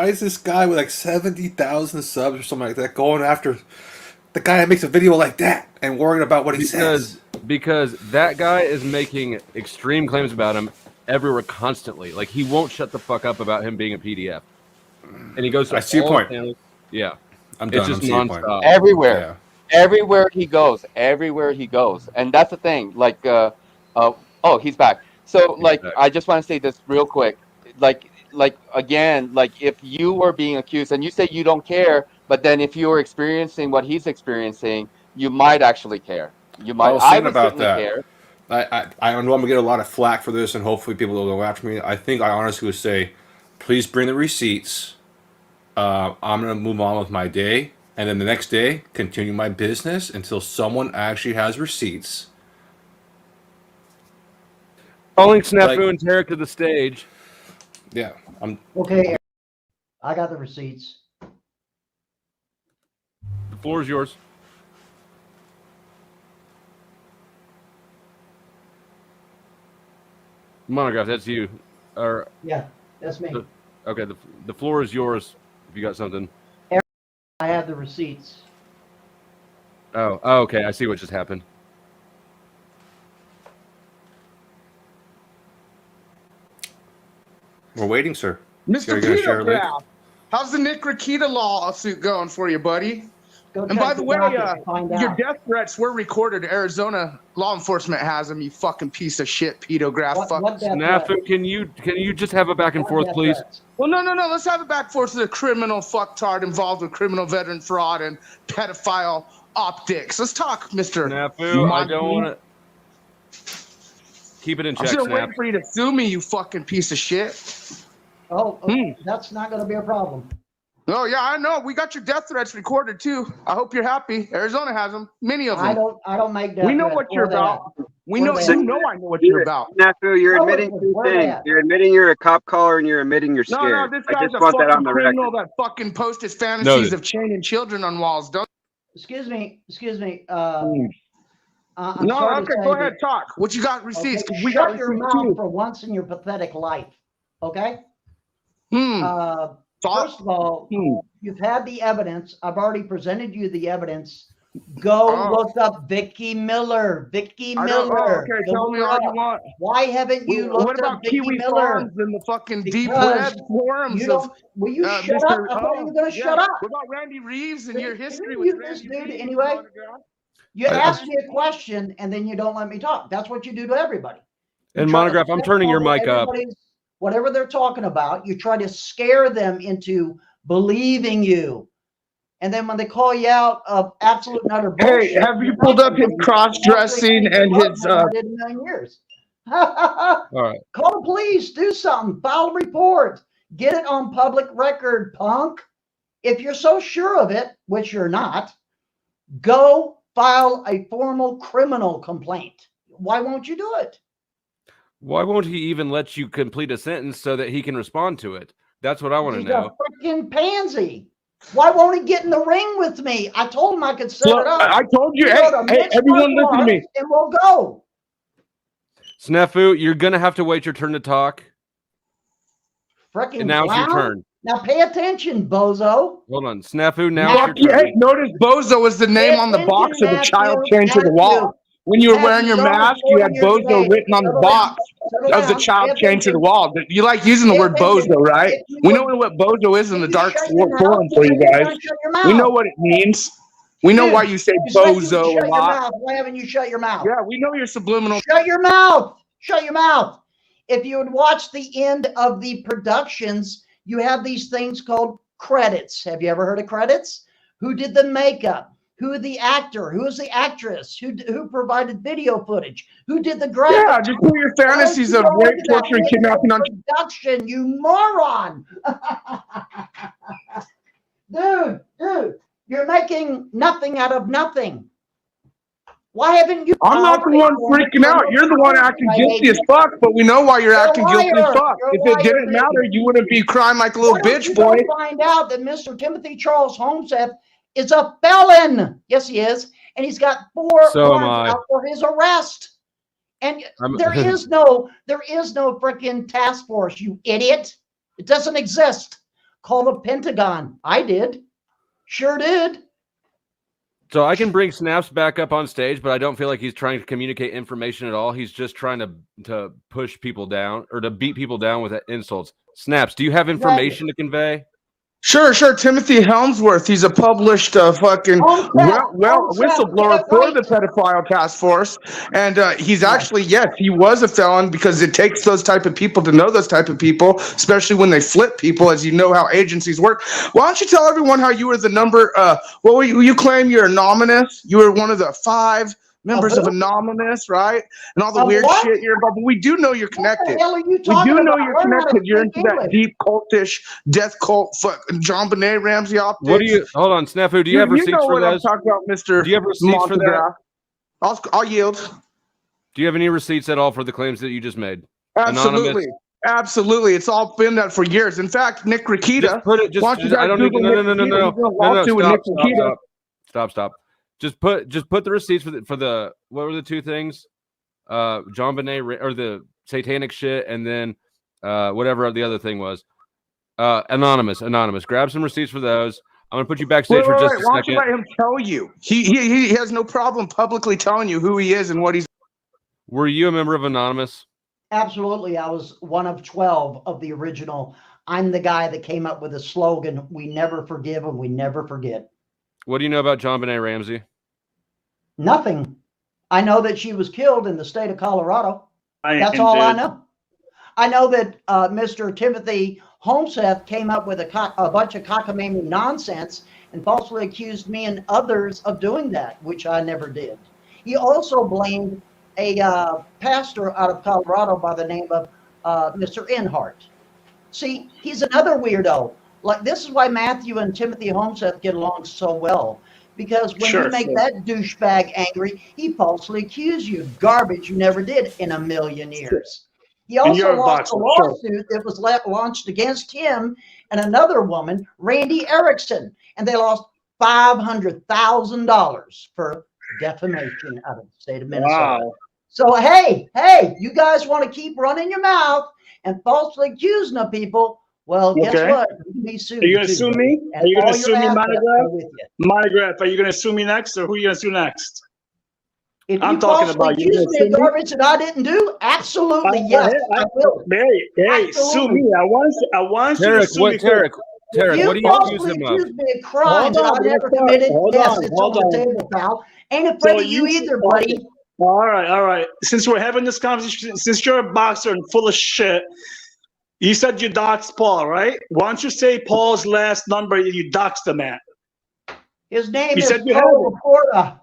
Why is this guy with like 70,000 subs or something like that going after the guy that makes a video like that and worrying about what he says? Because that guy is making extreme claims about him everywhere constantly. Like he won't shut the fuck up about him being a PDF, and he goes to I see your all point. channels. Yeah, I'm it's done. just I'm seeing nonstop. Everywhere, Yeah. everywhere he goes, and that's the thing. Like, oh, he's back. So, like, back. I just want to say this real quick. Like again, like if you were being accused, and you say you don't care, but then if you were experiencing what he's experiencing, you might actually care. You might. was I thinking would about certainly that. care. I know I'm going to get a lot of flack for this, and hopefully people will go after me. I think I honestly would say, please bring the receipts. I'm going to move on with my day, and then the next day, continue my business until someone actually has receipts. Calling Snafu Like- and Tarek to the stage. Yeah, I'm. Okay, I got the receipts. The floor is yours. Montagraph, that's you. Or Yeah, that's me. okay, the floor is yours. If you got something. I have the receipts. Oh, okay. I see what just happened. We're waiting, sir. Mr. You're gonna share a link? Peter, how's the Nick Rakita lawsuit going for you, buddy? Go And check by the way, docket and find your out. death threats were recorded. Arizona law enforcement has them. You fucking piece of shit, pedograph. Fuck. What death Snafu, threats? can you just have a back and What forth, death please? threats? Well, no. Let's have it back forth to the criminal fucktard involved with criminal veteran fraud and pedophile optics. Let's talk, Mr. Snafu, I Monty. don't want to. Keep it in I'm check, still Snap. waiting for you to sue me, you fucking piece of shit. Oh, that's not going to be a problem. Oh yeah, I know. We got your death threats recorded too. I hope you're happy. Arizona has them. Many of them. I don't make death We know threats. what you're Where they about. at? We Where know. they You at? know I know what you're about. Snafu, you're No, admitting two where they things. at? You're admitting you're a cop caller and you're admitting you're No, scared. this I guy's just a want that on fucking the criminal record. that fucking posts his fantasies of chaining children on walls. Don't. Excuse me. I'm No, sorry to okay, say go that- ahead, talk. What you got receipts? Okay, 'Cause we got shut your receipts mouth too. for once in your pathetic life. Okay. Talk. First of all, you've had the evidence. I've already presented you the evidence. Go Oh. look up Vicky Miller. Vicky I don't. Miller. Okay, Go tell me look all her you up. want. Why haven't you What looked about up Vicky Kiwi Miller? Farms and the fucking deep Because web forums You of don't. Will you shut Mr. up? I thought you were going to shut up. What about Randy Reeves and your Can history you with mute this Randy dude Reeves? anyway? Montagraph? You I- ask me a question and then you don't let me talk. That's what you do to everybody. You And try to Montagraph, I'm step turning your over mic up. everybody's- Whatever they're talking about, you try to scare them into believing you. And then when they call you out of absolute and utter bullshit. Hey, have you you're pulled not up his gonna believe it. cross-dressing and his? I did in 9 years. All right. Call the police. Do something. File a report. Get it on public record, punk. If you're so sure of it, which you're not, go file a formal criminal complaint. Why won't you do it? Why won't he even let you complete a sentence so that he can respond to it? That's what I want to He's know. a freaking pansy. Why won't he get in the ring with me? I told him I could set Look, it up. I told you. We Hey, go to hey, mixed everyone, martial listen to me. arts And we'll go. Snafu, you're gonna have to wait your turn to talk. Freaking And now it's your clown. turn. Now pay attention, bozo. Hold on, Snafu. Now Now- it's your turn. Hey, notice Bozo is the name on the box of the child chained to the wall. When you were wearing your mask, you had Bozo written on the box of the child chained to the wall. You like using the word Bozo, right? We know what Bozo is in the dark forum for you guys. We know what it means. We know why you say Bozo a lot. Why haven't you shut your mouth? Yeah, we know your subliminal. Shut your mouth. Shut your mouth. If you would watch the end of the productions, you have these things called credits. Have you ever heard of credits? Who did the makeup? Who the actor? Who is the actress? Who provided video footage? Who did the graphics? Yeah, just put your fantasies of rape, torture, and kidnapping on. Production, you moron. Dude, you're making nothing out of nothing. Why haven't you? I'm not the one freaking out. You're the one acting guilty as fuck, but we know why you're acting guilty as fuck. If it didn't matter, you wouldn't be crying like a little bitch, boy. Find out that Mr. Timothy Charles Holmeseth is a felon. Yes, he is. And he's got 4 So am warrants I. out for his arrest. And I'm- there is no freaking task force, you idiot. It doesn't exist. call the Pentagon. I did. Sure did. So I can bring Snaps back up on stage, but I don't feel like he's trying to communicate information at all. He's just trying to push people down or to beat people down with insults. Snaps, do you have information to convey? Sure. Timothy Helmsworth. He's a published fucking whistleblower for the pedophile task force, and he's actually he was a felon because it takes those type of people to know those type of people, especially when they flip people, as you know how agencies work. Why don't you tell everyone how you were the number? What were you claim you're anonymous? You were one of the 5 members of Anonymous, right? And all the weird shit you're about. But we do know you're connected. What the hell are you We talking do know about? you're connected. You're into that deep cultish death cult, John Benet Ramsey optics. What do you? Hold on, Snafu. Do you have receipts for those? I'm talking about, Mr. Do you have receipts for that? I'll yield. Do you have any receipts at all for the claims that you just made? Absolutely. Anonymous? Absolutely. It's all been that for years. In fact, Nick Rakita. Just put it. I don't need. No. Stop. Just put the receipts for the what were the 2 things? John Benet or the satanic shit, and then whatever the other thing was. Anonymous. Grab some receipts for those. I'm gonna put you backstage for just a second. Why don't you let him tell you? He has no problem publicly telling you who he is and what he's. Were you a member of Anonymous? Absolutely. I was one of 12 of the original. I'm the guy that came up with the slogan, "We never forgive and we never forget." What do you know about John Benet Ramsey? Nothing. I know that she was killed in the state of Colorado. That's all I know. I know that Mr. Timothy Homseth came up with a bunch of cockamamie nonsense and falsely accused me and others of doing that, which I never did. He also blamed a pastor out of Colorado by the name of Mr. Inhart. See, he's another weirdo. Like, this is why Matthew and Timothy Homseth get along so well. Because when you make that douchebag angry, he falsely accused you of garbage you never did in a million years. He also lost a lawsuit that was launched against him and another woman, Randy Erickson, and they lost $500,000 for defamation out of the state of Minnesota. Wow. So, hey, you guys want to keep running your mouth and falsely accusing of people? Well, guess what? Are you going to sue me? Are you going to sue me, Montagraph? Montagraph, are you going to sue me next, or who are you going to sue next? If I'm talking about you. Accuse me of garbage that I didn't do? Absolutely, yes. I will. Hey, sue me. I want you to sue me. Tarek, what do you accuse him of? You accuse me of crimes that I never committed. Yes, it's on the table, pal. Ain't afraid of you either, buddy. All right. Since we're having this conversation, since you're a boxer and full of shit, you said you doxed Paul, right? Why don't you say Paul's last number you doxed him at? His name is Paul Laporta.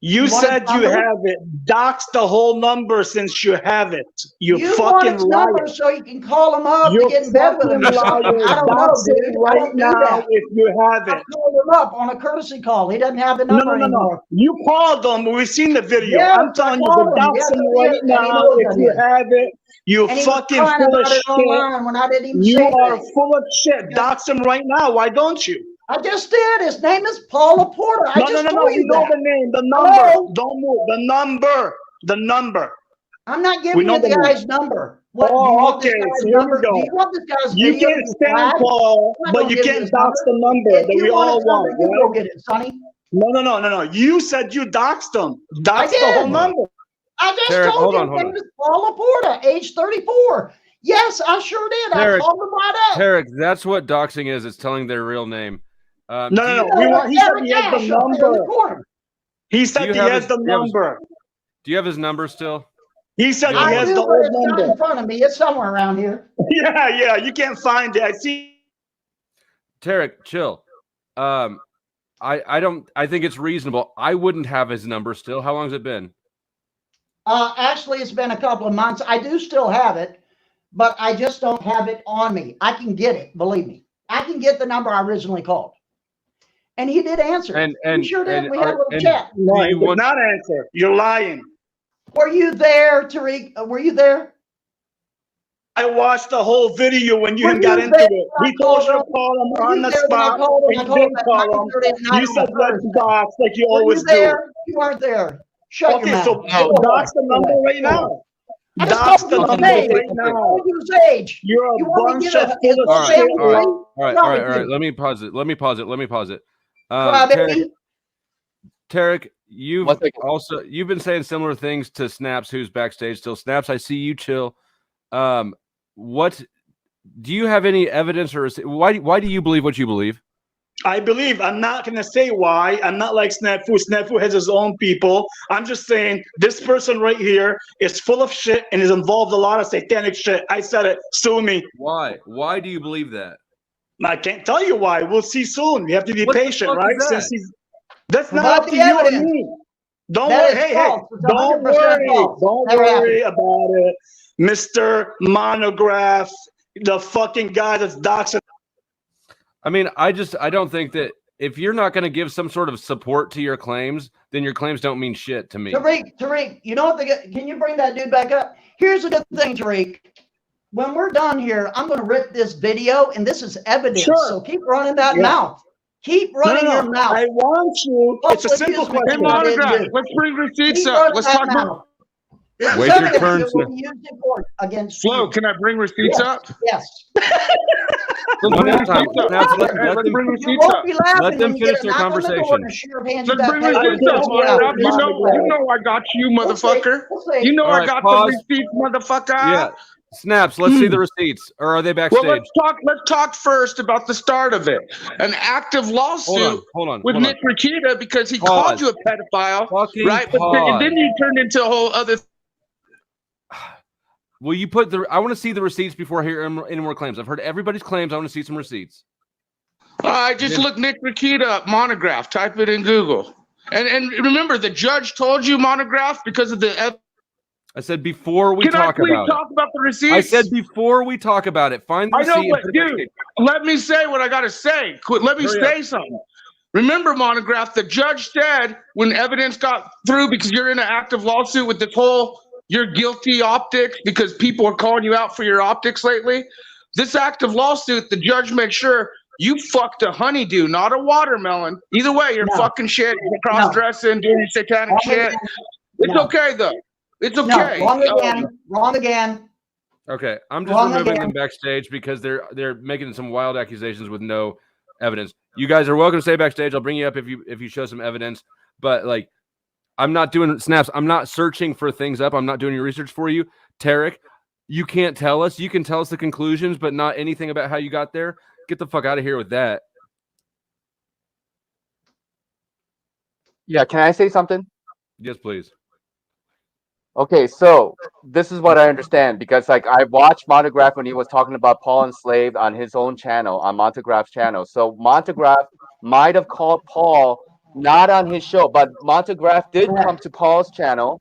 You said you have it. Dox the whole number since you have it. You fucking liar. Number so you can call him up and get in bed with him. I don't know, dude. Right now, if you have it. I called him up on a courtesy call. He doesn't have the number anymore. You called him. We've seen the video. Yeah, I'm telling you, the dox him right now if you have it. You fucking full of shit. When I didn't even you are full of shit. Dox him right now. Why don't you? I just did. His name is Paul Laporta. No. You know the name, the number. Hello? Don't move. The number. I'm not giving you the guy's number. What, okay. So here we go. Do you want this guy's You can't stand Paul, but you can't dox the number that we all want. You go get it, Sonny. No. You said you doxed him. Doxed the whole number. I just told you his name is Paul Laporta, age 34. Yes, I sure did. Tarek, I called him right up. Tarek, that's what doxing is. It's telling their real name. No. He said he had the number. He said he has the number. Do you have his number still? He said he has the old number. In front of me. It's somewhere around here. Yeah. You can't find it. I see. Tarek, chill. I think it's reasonable. I wouldn't have his number still. How long has it been? Actually, it's been a couple of months. I do still have it, but I just don't have it on me. I can get it. Believe me. I can get the number I originally called. And he did answer. And he sure did. We had a little chat. No, he did not answer. You're lying. Were you there, Tarek? Were you there? I watched the whole video when you got into it. He told you to call him on the spot. And you didn't call him. You said let's dox like you always do. You weren't there. Shut your mouth. So dox the number right now. I just Dox told the you his number name. right I now. told you his age. You're a You want me bunch to of get his full of All right, shit, family all right, tree? all right, all right, all right. Let me pause it. Let me pause it. Tarek, Crybaby. Tarek, One second. you've been saying similar things to Snaps, who's backstage still. Snaps, I see you chill. What do you have any evidence or why do you believe what you believe? I believe. I'm not going to say why. I'm not like Snafu. Snafu has his own people. I'm just saying this person right here is full of shit and is involved in a lot of satanic shit. I said it. Sue me. Why do you believe that? I can't tell you why. We'll see soon. We have to be What the patient, fuck right? is that? Since he's that's not Provide up the to you or evidence. me. Don't That worry. is Hey, false. It's don't 100% worry. false. Don't Never worry happened. about it, Mr. Montagraph, the fucking guy that's doxing. I mean, I don't think that if you're not going to give some sort of support to your claims, then your claims don't mean shit to me. Tarek, you know what? Can you bring that dude back up? Here's a good thing, Tarek. When we're done here, I'm going to rip this video, and this is evidence. Sure. So keep running that Yeah. mouth. Keep running your mouth. I want you. It's a simple Accuse me Hey, question. what I didn't Montagraph, do. let's bring receipts Keep up. running Let's that talk mouth. about This is Wait your evidence turn, that will be used in court against Flo. you. Can I bring receipts Yes. up? Yes. Let's One bring at a time. receipts up. Snaps, Hey, let's bring You receipts up. won't be laughing Let them when you finish get a their knock on the door conversation. and a sheriff hands Let's you that bring paper. receipts up, don't care. Montagraph. You know Montagraph. I got you, We'll see. motherfucker. We'll see. You know All I right, got pause. the receipts, motherfucker. Yeah. Snaps, let's see the receipts. Or are they Well, backstage? let's talk first about the start of it. An active lawsuit with Nick Rakita because he called you a pedophile, Fucking right? But then you turned into a whole other. Will you put I want to see the receipts before I hear any more claims. I've heard everybody's claims. I want to see some receipts. All right, just look Nick Rakita up, Montagraph. Type it in Google. And remember, the judge told you Montagraph because of the. I said before we Can talk I please about talk about the receipts? I said before we talk about it. Find the I know, receipt. but dude, let me say what I got to say. Let me say something. Remember, Montagraph, the judge said when evidence got through, because you're in an active lawsuit with this whole you're guilty optics because people are calling you out for your optics lately. This active lawsuit, the judge made sure you fucked a honeydew, not a watermelon. Either way, you're fucking shit. You're cross-dressing, doing satanic shit. It's okay, though. It's okay. No, wrong again. Okay, I'm just removing them backstage because they're making some wild accusations with no evidence. You guys are welcome to stay backstage. I'll bring you up if you show some evidence. But like, I'm not doing snaps. I'm not searching for things up. I'm not doing your research for you, Tarek. You can't tell us. You can tell us the conclusions, but not anything about how you got there. Get the fuck out of here with that. Yeah, can I say something? Yes, please. Okay, so this is what I understand because like I watched Montagraph when he was talking about Paul Enslaved on his own channel, on Montagraph's channel. So Montagraph might have called Paul not on his show, but Montagraph did come to Paul's channel.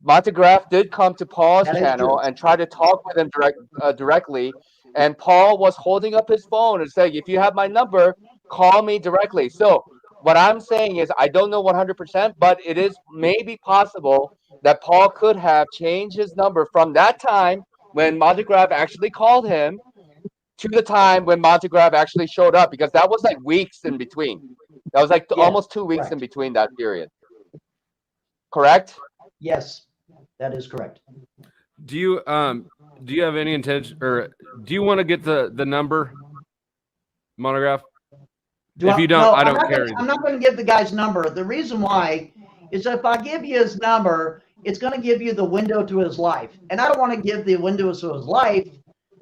Montagraph did come to Paul's channel and try to talk with him directly. And Paul was holding up his phone and saying, if you have my number, call me directly. So what I'm saying is I don't know 100%, but it is maybe possible that Paul could have changed his number from that time when Montagraph actually called him to the time when Montagraph actually showed up, because that was like weeks in between. That was like almost 2 weeks in between that period. Correct? Yes, that is correct. Do you have any intention, or do you want to get the number, Montagraph? If you don't, I don't care. I'm not going to give the guy's number. The reason why is if I give you his number, it's going to give you the window to his life. And I don't want to give the window to his life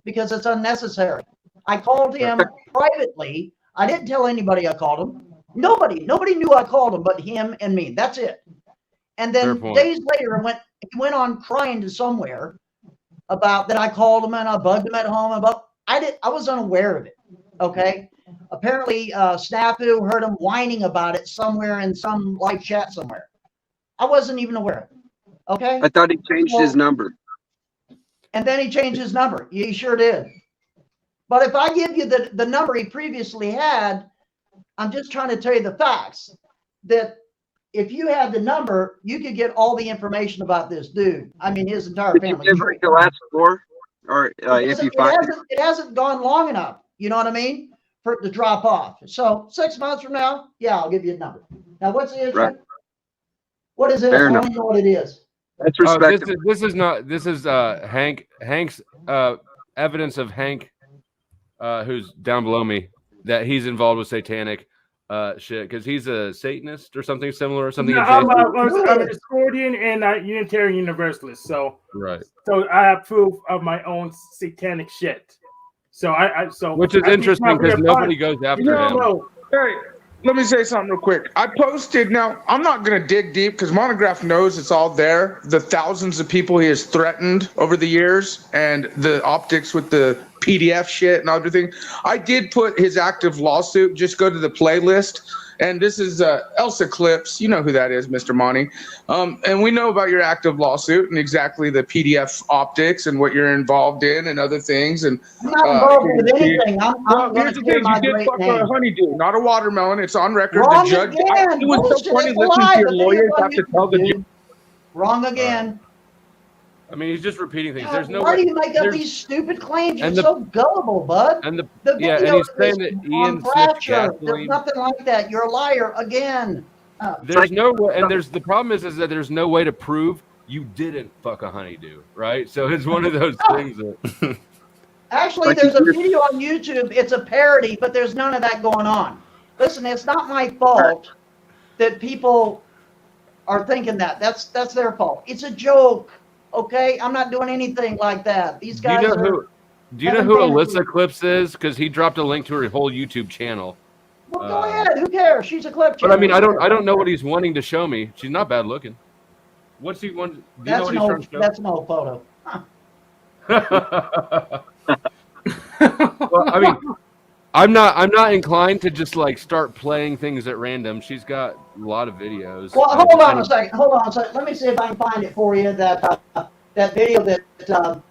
because it's unnecessary. I called him privately. I didn't tell anybody I called him. Nobody knew I called him but him and me. That's it. And then days later, he went on crying to somewhere about that I called him and I bugged him at home about. I was unaware of it. Okay. Apparently, Snafu heard him whining about it somewhere in some live chat somewhere. I wasn't even aware of it. Okay. I thought he changed his number. And then he changed his number. He sure did. But if I give you the number he previously had, I'm just trying to tell you the facts. That if you had the number, you could get all the information about this dude. I mean, his entire family. Did you give the last four? Or if you find it hasn't gone long enough. You know what I mean? For it to drop off. So 6 months from now, yeah, I'll give you a number. Now, what's the issue? Right. What is it? I don't know what it is. That's Oh, respectable. this is not. This is Hank's evidence of Hank, who's down below me, that he's involved with satanic shit because he's a Satanist or something similar or something. No, I'm an Discordian and a Unitarian Universalist. So Right. So I have proof of my own satanic shit. So which is interesting because nobody goes after him. No. Hey, let me say something real quick. I posted, now I'm not going to dig deep because Montagraph knows it's all there. The thousands of people he has threatened over the years and the optics with the PDF shit and everything. I did put his active lawsuit. Just go to the playlist. And this is Elsa Clips. You know who that is, Mr. Monty. And we know about your active lawsuit and exactly the PDF optics and what you're involved in and other things. And I'm not involved with anything. here's the thing: you did fuck a honeydew, not a watermelon. It's on record. Wrong the judge. Again. It was so funny listening to your lawyers have to tell the judge. Wrong again. I mean, he's just repeating things. God, There's no. Why do you make up these stupid claims? You're so gullible, bud. And the yeah, and he's saying that Ian Smith There's nothing like that. You're a liar again. There's no way, and there's the problem is that there's no way to prove you didn't fuck a honeydew, right? So it's one of those things that. Actually, there's a video on YouTube. It's a parody, but there's none of that going on. Listen, it's not my fault that people are thinking that. That's their fault. It's a joke. Okay, I'm not doing anything like that. These guys. Do you know who Alyssa Clips is? Because he dropped a link to her whole YouTube channel. Well, go ahead. Who cares? She's a clip. But I mean, I don't know what he's wanting to show me. She's not bad looking. What's he want? Do you know what he's trying to show? That's no photo. Well, I mean, I'm not inclined to just like start playing things at random. She's got a lot of videos. Well, hold on a second. Let me see if I can find it for you. That video that.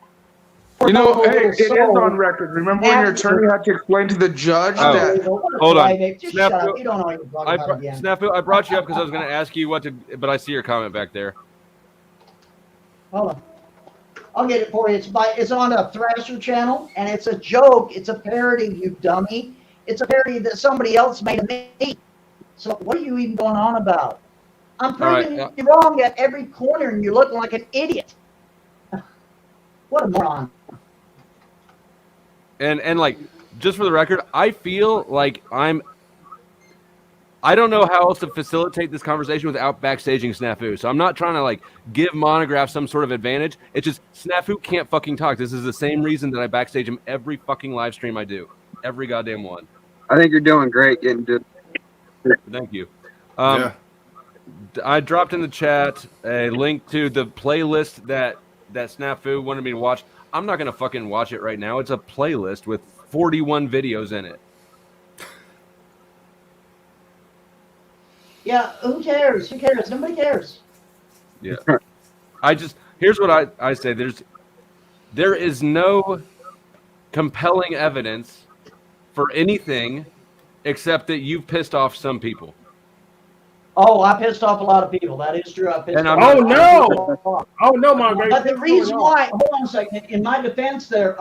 You know, hey, it is on record. Remember when your attorney had to explain to the judge that? Hold on. Just shut up. You don't know what you're talking about again. Snafu, I brought you up because I was going to ask you what to, but I see your comment back there. Hold on. I'll get it for you. It's on a Thrasher channel, and it's a joke. It's a parody, you dummy. It's a parody that somebody else made of me. So what are you even going on about? I'm proving you wrong at every corner, and you're looking like an idiot. What a moron. And like, just for the record, I feel like I don't know how else to facilitate this conversation without backstaging Snafu. So I'm not trying to like give Montagraph some sort of advantage. It's just Snafu can't fucking talk. This is the same reason that I backstage him every fucking live stream I do. Every goddamn one. I think you're doing great getting to. Thank you. Yeah. I dropped in the chat a link to the playlist that Snafu wanted me to watch. I'm not going to fucking watch it right now. It's a playlist with 41 videos in it. Yeah, who cares? Who cares? Nobody cares. Yeah. Here's what I say. There is no compelling evidence for anything except that you've pissed off some people. Oh, I pissed off a lot of people. That is true. Oh no, Margaret. But the reason why, hold on a second. In my defense, there,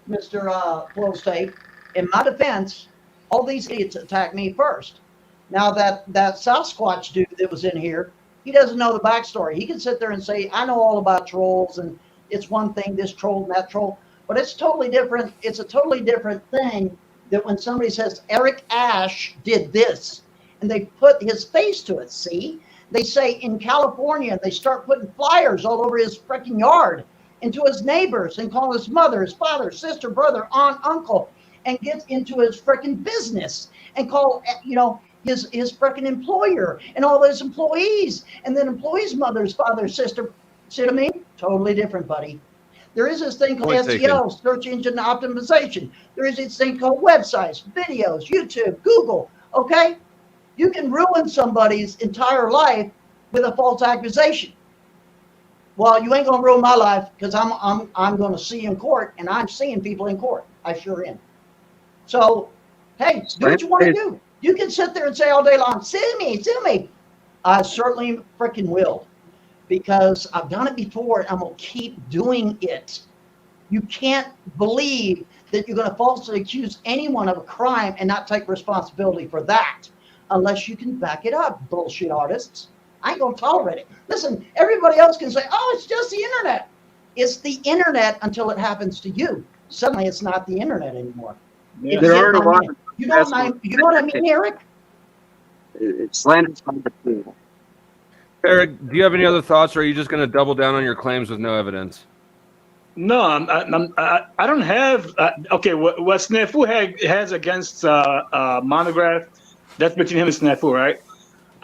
Mr. Close Tape. In my defense, all these idiots attacked me first. Now that Sasquatch dude that was in here, he doesn't know the backstory. He can sit there and say, "I know all about trolls, and it's one thing, this troll and that troll," but it's totally different. It's a totally different thing that when somebody says Eric Ash did this. And they put his face to it, see? They say in California, they start putting flyers all over his freaking yard and to his neighbors and call his mother, his father, sister, brother, aunt, uncle, and get into his freaking business and call, his freaking employer and all those employees. And then employees' mothers, father, sister. See what I mean? Totally different, buddy. There is this thing called SEO, search engine optimization. There is this thing called websites, videos, YouTube, Google, okay? You can ruin somebody's entire life with a false accusation. Well, you ain't gonna ruin my life because I'm gonna see you in court, and I'm seeing people in court. I sure am. So, hey, do what you want to do. You can sit there and say all day long, sue me, sue me. I certainly freaking will, because I've done it before, and I'm gonna keep doing it. You can't believe that you're gonna falsely accuse anyone of a crime and not take responsibility for that. Unless you can back it up, bullshit artists. I ain't gonna tolerate it. Listen, everybody else can say, "Oh, it's just the internet." It's the internet until it happens to you. Suddenly, it's not the internet anymore. Yeah. There aren't a lot of You know what I mean, Eric? slanted. Eric, do you have any other thoughts, or are you just going to double down on your claims with no evidence? No, I don't have. Okay, what Snafu has against Montagraph, that's between him and Snafu, right?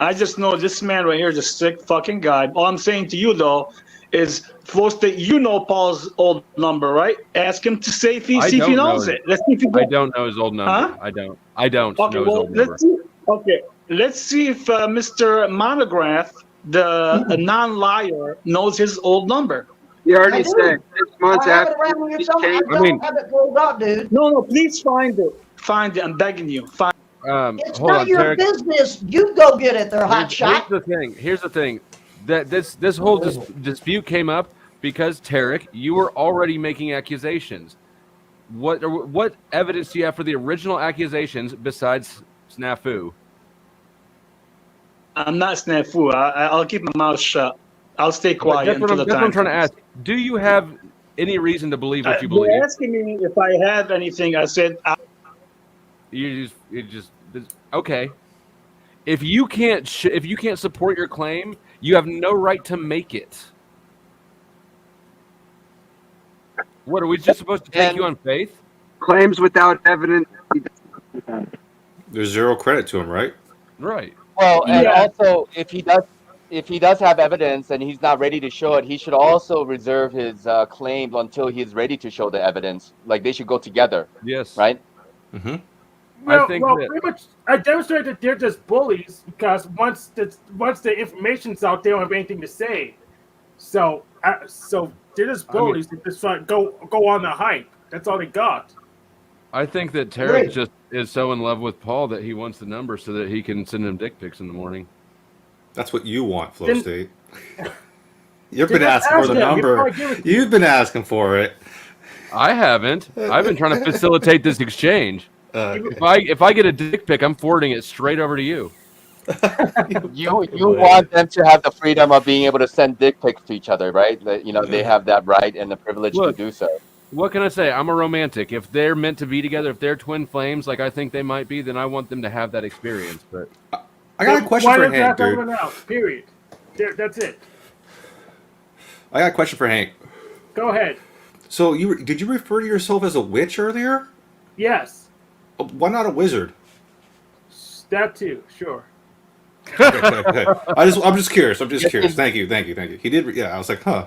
I just know this man right here is a sick fucking guy. All I'm saying to you though is, Flow State, you know Paul's old number, right? Ask him to see if he knows it. Let's see if he I don't know his old number. Huh? I don't Okay, know his old number. Let's see if Mr. Montagraph, the non-liar, knows his old number. You already I do. said 6 months I have it after. around here he somewhere. I changed- don't have it pulled up, dude. No, please find it. Find it. I'm begging you. Find. It's Hold not on, your Tarek. business. You go get it there, hot Here's shot. the thing. Here's the thing. That this whole dispute came up because Tarek, you were already making accusations. What evidence do you have for the original accusations besides Snafu? I'm not Snafu. I'll keep my mouth shut. I'll stay quiet That's what until the I'm time. trying to ask. Do you have any reason to believe what you You're believe? asking me if I have anything. I said You just okay. If you can't support your claim, you have no right to make it. What are we just supposed to take you on faith? Claims without evidence. There's zero credit to him, right? Right. Well, and Yeah. also if he does have evidence and he's not ready to show it, he should also reserve his claim until he's ready to show the evidence. Like they should go together, Yes. right? Mm-hmm. I think that- pretty much, I demonstrated that they're just bullies because once the information's out, they don't have anything to say. So they're just bullies. They just try to go on the hype. That's all they got. I think that Tarek just is so in love with Paul that he wants the number so that he can send him dick pics in the morning. That's what you want, Flow Then- State. You've been asking for the ask him before number. I give it to you. You've been asking for it. I haven't. I've been trying to facilitate this exchange. If I get a dick pic, I'm forwarding it straight over to you. You want them to have the freedom of being able to send dick pics to each other, right? That they have that right and the privilege Look, to do so. What can I say? I'm a romantic. If they're meant to be together, if they're twin flames, like I think they might be, then I want them to have that experience. But I got a question Why for don't Hank, that dude. one out? Period. That's it. I got a question for Hank. Go ahead. So did you refer to yourself as a witch earlier? Yes, Why not a wizard? that too. Sure. Okay. I'm just curious. Thank you. He did. Yeah, I was like, huh.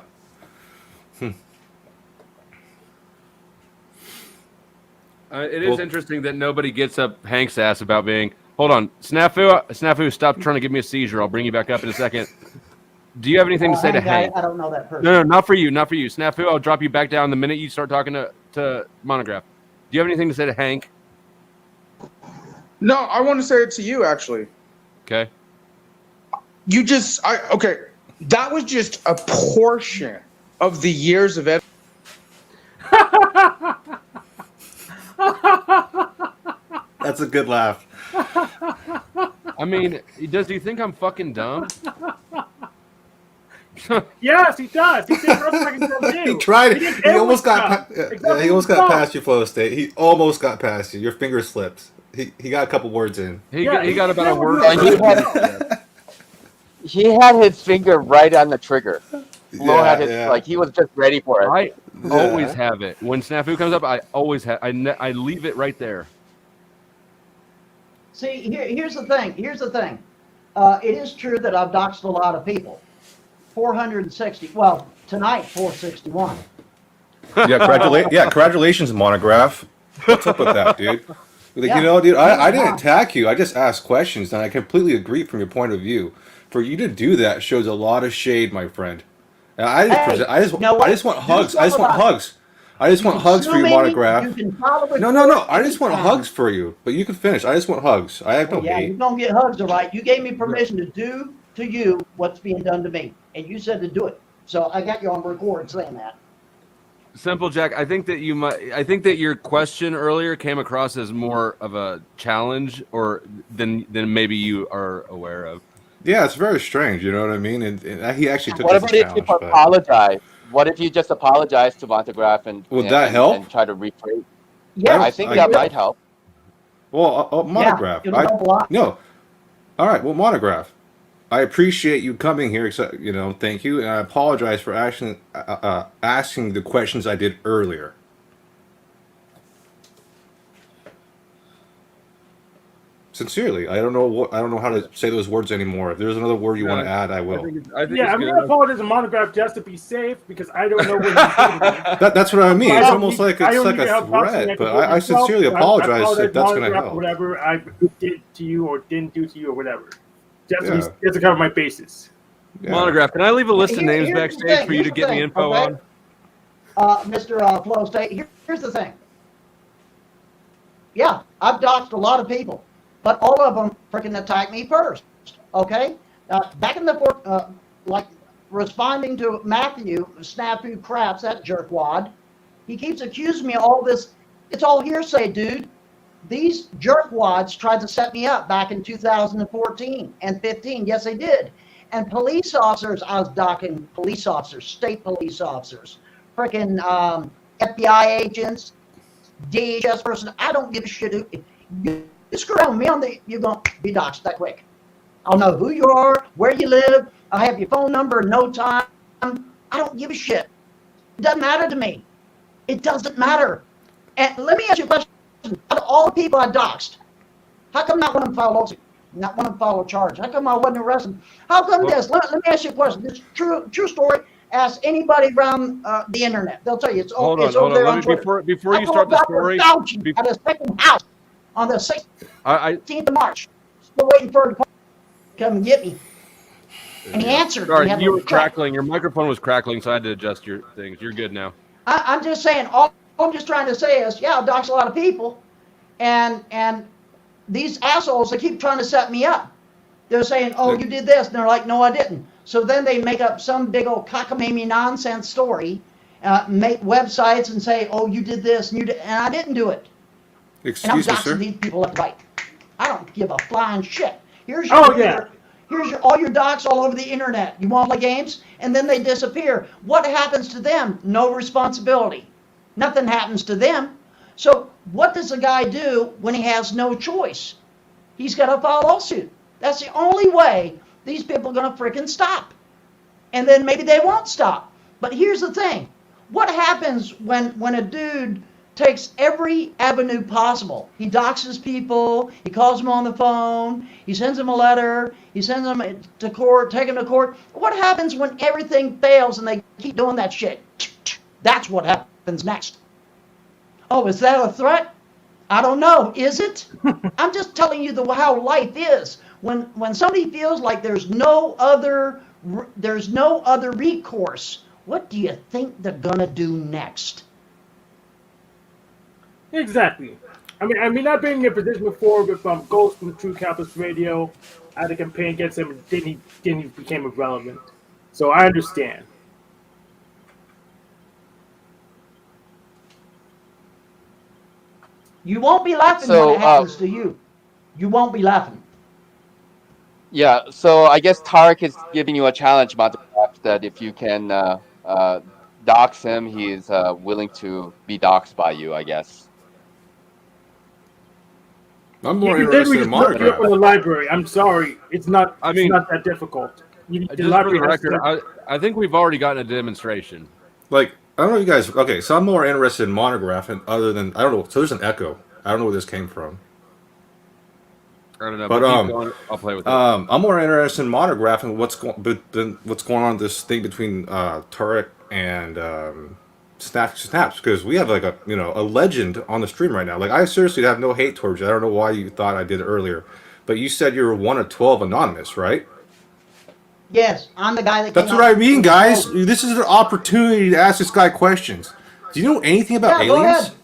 it is interesting that nobody gets up Hank's ass about being. Hold on, Snafu, stop trying to give me a seizure. I'll bring you back up in a second. Do you have anything to say to Hank? I don't know that person. No, not for you. Snafu, I'll drop you back down the minute you start talking to Montagraph. Do you have anything to say to Hank? No, I want to say it to you actually. Okay. Okay. That was just a portion of the years of evidence. That's a good laugh. I mean, does he think I'm fucking dumb? Yes, he does. He did fucking dumb He too. tried it. did He almost everything. got. Exactly He almost what got he past you, Flow State. He almost got past you. Your finger slipped. He got a couple words in. He got about a word. And he had his finger right on the trigger. Flo had his, like he was just ready for it. I always have it. When Snafu comes up, I always have. I leave it right there. See, here's the thing. It is true that I've doxed a lot of people. 460. Well, tonight 461. Congratulations, Montagraph. What's up with that, dude? Like, dude, I didn't attack you. I just asked questions, and I completely agree from your point of view. For you to do that shows a lot of shade, my friend. And I just want hugs. I just want hugs. I just want hugs for you, Montagraph. No. I just want hugs for you. But you can finish. I just want hugs. I have no hate. You're going to get hugs, all right. You gave me permission to do to you what's being done to me. And you said to do it. So I got you on record saying that. Simple Jack, I think that your question earlier came across as more of a challenge than maybe you are aware of. Yeah, it's very strange. You know what I mean? And he actually took What this about if you challenge. But apologize? What if you just apologize to Montagraph would that help? and try to rephrase? Yes, I think it that will. might help. Well, Yeah, Montagraph. it'll help a lot. No. All right. Well, Montagraph. I appreciate you coming here. Thank you, and I apologize for asking the questions I did earlier. Sincerely, I don't know how to say those words anymore. If there's another word you want to add, I will. I think Yeah, I'm it's gonna good. apologize to Montagraph just to be safe because I don't know what he's doing. That's what I mean. I It's don't almost need- like I it's don't like need your a help boxing. threat, can but do it I myself. sincerely I apologize if that's going to Montagraph help. for whatever I did to you or didn't do to you or whatever. Yeah. Just to cover my bases. Yeah. Montagraph, can I leave a list of names Here's the backstage thing, for you to here's get the me thing, info okay? on? Mr. Flow State, here's the thing. Yeah, I've doxed a lot of people, but all of them freaking attack me first. Okay, back in the like responding to Matthew Snafu Craps, that jerkwad, he keeps accusing me of all this. It's all hearsay, dude. These jerkwads tried to set me up back in 2014 and 15. Yes, they did. And police officers, I was docking police officers, state police officers, freaking FBI agents, DHS person. I don't give a shit. If you screw around with me, you're going to be doxxed that quick. I'll know who you are, where you live. I'll have your phone number in no time. I don't give a shit. It doesn't matter to me. It doesn't matter. And let me ask you a question. Out of all the people I doxed, how come not one of them filed a lawsuit? Not one of them filed a charge? How come I wasn't arrested? How come this? Let me ask you a question. This true story. Ask anybody around the internet. They'll tell you it's Hold over on. there Let on me, Twitter. before you start the story, At a second house on the 16th of March. Still waiting for him to come and get me. And he answered. Sorry, and you were check. crackling. Your microphone was crackling, so I had to adjust your things. You're good now. I'm just saying, all I'm just trying to say is, yeah, I dox a lot of people, and these assholes, they keep trying to set me up. They're saying, oh, you did this, and they're like, no, I didn't. So then they make up some big old cockamamie nonsense story, make websites and say, oh, you did this, and I didn't do it. And I'm Excuse me, doxing sir. these people left and right. I don't give a flying shit. Here's all your docs all over the internet. You want to play games? And then they disappear. What happens to them? No responsibility. Nothing happens to them. So what does a guy do when he has no choice? He's got to file a lawsuit. That's the only way these people are going to freaking stop. And then maybe they won't stop. But here's the thing. What happens when a dude takes every avenue possible? He doxes people, he calls them on the phone, he sends them a letter, he sends them to court, take them to court. What happens when everything fails and they keep doing that shit? That's what happens next. Oh, is that a threat? I don't know. Is it? I'm just telling you how life is. When somebody feels like there's no other recourse, what do you think they're gonna do next? Exactly. I mean, I've been in a position before with Ghost from True Campus Radio. I had a campaign against him, and then he became irrelevant. So I understand. You won't be laughing when it happens to you. You won't be laughing. Yeah, so I guess Tarek is giving you a challenge, Montagraph, that if you can dox him, he's willing to be doxed by you, I guess. I'm more You interested in just look it up in the Montagraph. library. I'm sorry, it's not that difficult. Just for the record, I think we've already gotten a demonstration. Like, I don't know, you guys. Okay, so I'm more interested in Montagraph, and other than I don't know. So there's an echo. I don't know where this came from. I don't know, But keep going. I'll play with it. I'm more interested in Montagraph and what's going on this thing between Tarek and Snaps, because we have like a legend on the stream right now. Like, I seriously have no hate towards you. I don't know why you thought I did earlier, but you said you were 1 of 12 anonymous, right? Yes, I'm the guy that. That's what I mean, guys. This is an opportunity to ask this guy questions. Do you know anything about aliens? Go ahead.